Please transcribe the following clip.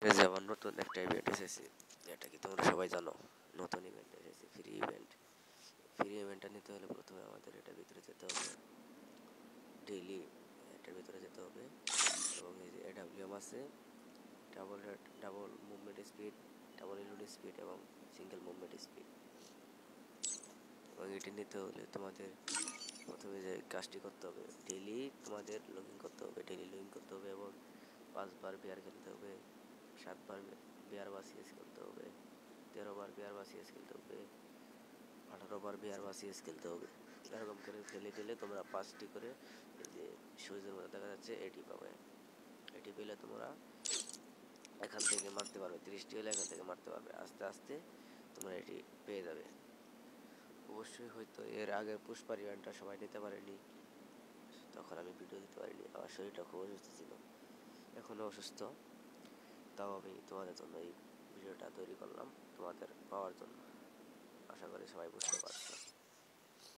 এই যে আমার নতুন একটা ইভেন্ট এসেছে, এটা কি তোমরা সবাই জানো? নতুন ইভেন্ট এসেছে, ফ্রি ইভেন্ট। ফ্রি ইভেন্টটা নিতে হলে প্রথমে আমাদের এটার ভিতরে যেতে হবে, ডেইলি এটার ভিতরে যেতে হবে। এবং এই যে এডাব্লিউএম আছে, double double movement speed, double reload speed এবং সিঙ্গেল মুভমেন্ট স্পিড। এবং এটি নিতে হলে তোমাদের প্রথমে যে কাজটি করতে হবে, ডেইলি তোমাদের লগ ইন করতে হবে, ডেইলি লগ ইন করতে হবে এবং 5 বার বিয়ার খেলতে হবে, 7 বার বিয়ার বা সিএস খেলতে হবে, 13 বার বিয়ার বা সিএস খেলতে হবে, 18 বার বিয়ার বা সিএস খেলতে হবে। এরকম করে খেলে খেলে তোমরা 5টি করে এই যে সুইচের মধ্যে দেখা যাচ্ছে এটি পাবে। এটি পেলে তোমরা এখান থেকে মারতে পারবে, 30টি হলে এখান থেকে মারতে পারবে। আস্তে আস্তে তোমরা এটি পেয়ে যাবে। অবশ্যই হয়তো এর আগের পুষ্পার ইভেন্টটা সবাই নিতে পারেনি, তখন আমি ভিডিও দিতে পারিনি, আমার শরীরটা খুব অসুস্থ ছিল, এখনও অসুস্থ। তাও আমি তোমাদের জন্য এই ভিডিওটা তৈরি করলাম, তোমাদের পাওয়ার জন্য। আশা করি সবাই বুঝতে পারছো।